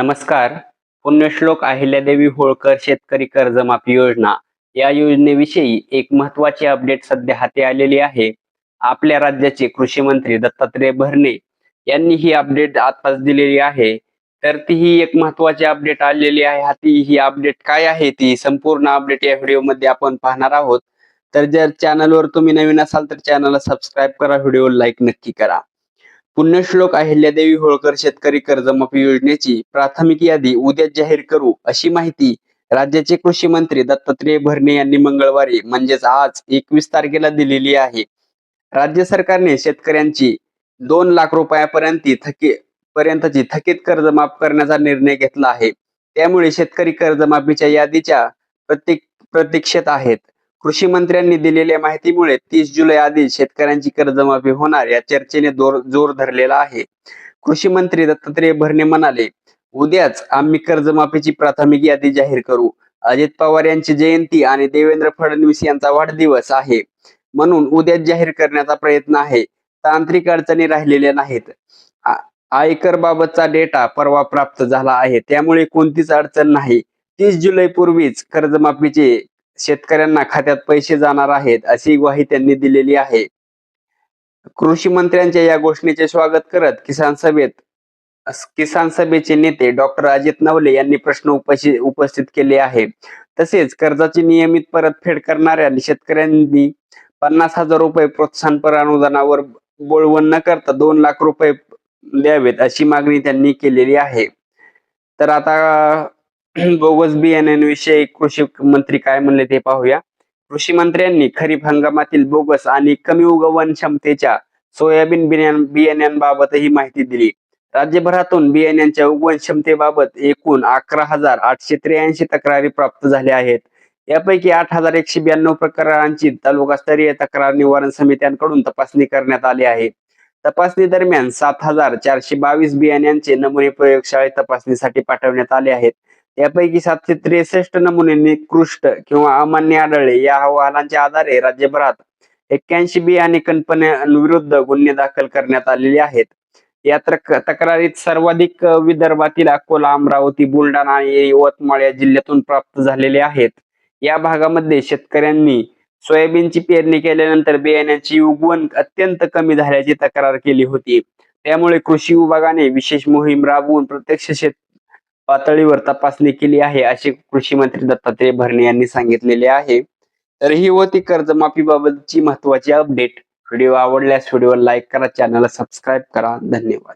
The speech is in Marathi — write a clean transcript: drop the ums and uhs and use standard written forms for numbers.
नमस्कार. पुण्यश्लोक अहिल्यादेवी होळकर शेतकरी कर्जमाफी योजना या योजनेविषयी एक महत्त्वाची अपडेट सध्या हाती आलेली आहे. आपल्या राज्याचे कृषी मंत्री दत्तात्रय भरणे यांनी ही अपडेट आताच दिलेली आहे. तर ती ही एक महत्त्वाची अपडेट आलेली आहे. हाती ही अपडेट काय आहे ती संपूर्ण अपडेट या व्हिडिओमध्ये आपण पाहणार आहोत. तर जर चॅनलवर तुम्ही नवीन असाल तर चॅनलला सबस्क्राईब करा, व्हिडिओ लाईक नक्की करा. पुण्यश्लोक अहिल्यादेवी होळकर शेतकरी कर्जमाफी योजनेची प्राथमिक यादी उद्याच जाहीर करू, अशी माहिती राज्याचे कृषी मंत्री दत्तात्रय भरणे यांनी मंगळवारी म्हणजेच आज 21 तारखेला दिलेली आहे. राज्य सरकारने शेतकऱ्यांची 2 लाख रुपयापर्यंतची थकीत कर्ज माफ करण्याचा निर्णय घेतला आहे. त्यामुळे शेतकरी कर्जमाफीच्या यादीच्या प्रतीक्षेत आहेत. कृषी मंत्र्यांनी दिलेल्या माहितीमुळे 30 जुलै आधी शेतकऱ्यांची कर्जमाफी होणार या चर्चेने जोर धरलेला आहे. कृषी मंत्री दत्तात्रय भरणे म्हणाले, उद्याच आम्ही कर्जमाफीची प्राथमिक यादी जाहीर करू. अजित पवार यांची जयंती आणि देवेंद्र फडणवीस यांचा वाढदिवस आहे, म्हणून उद्याच जाहीर करण्याचा प्रयत्न आहे. तांत्रिक अडचणी राहिलेल्या नाहीत. आयकर बाबतचा डेटा परवा प्राप्त झाला आहे, त्यामुळे कोणतीच अडचण नाही. 30 जुलै पूर्वीच कर्जमाफीचे शेतकऱ्यांना खात्यात पैसे जाणार आहेत, अशी ग्वाही त्यांनी दिलेली आहे. कृषी मंत्र्यांच्या या घोषणेचे स्वागत करत किसान सभेचे नेते डॉक्टर अजित नवले यांनी प्रश्न उपस्थित केले आहे. तसेच कर्जाची नियमित परतफेड करणाऱ्या शेतकऱ्यांनी 50,000 रुपये प्रोत्साहनपर अनुदानावर बोलवण न करता 2 लाख रुपये द्यावेत, अशी मागणी त्यांनी केलेली आहे. तर आता बोगस बियाण्यांविषयी कृषी मंत्री काय म्हणले ते पाहूया. कृषी मंत्र्यांनी खरीप हंगामातील बोगस आणि कमी उगवण क्षमतेच्या सोयाबीन बियाण्यांबाबतही माहिती दिली. राज्यभरातून बियाण्यांच्या उगवण क्षमतेबाबत एकूण 11,883 तक्रारी प्राप्त झाल्या आहेत. यापैकी 8,192 प्रकरणांची तालुकास्तरीय तक्रार निवारण समित्यांकडून तपासणी करण्यात आली आहे. तपासणी दरम्यान 7,422 बियाण्यांचे नमुने प्रयोगशाळेत तपासणीसाठी पाठवण्यात आले आहेत. यापैकी 763 नमुने निकृष्ट किंवा अमान्य आढळले. या अहवालांच्या आधारे राज्यभरात 81 बियाणे कंपन्यांविरुद्ध गुन्हे दाखल करण्यात आलेले आहेत. या तक्रारीत सर्वाधिक विदर्भातील अकोला, अमरावती, बुलढाणा आणि यवतमाळ या जिल्ह्यातून प्राप्त झालेले आहेत. या भागामध्ये शेतकऱ्यांनी सोयाबीनची पेरणी केल्यानंतर बियाण्यांची उगवण अत्यंत कमी झाल्याची तक्रार केली होती. त्यामुळे कृषी विभागाने विशेष मोहीम राबवून प्रत्यक्ष शेत पातळीवर तपासणी केली आहे, असे कृषी मंत्री दत्तात्रय भरणे यांनी सांगितलेले आहे. तर ही होती कर्जमाफी बाबतची महत्त्वाची अपडेट. व्हिडिओ आवडल्यास व्हिडिओला लाईक करा, चॅनलला सबस्क्राईब करा. धन्यवाद.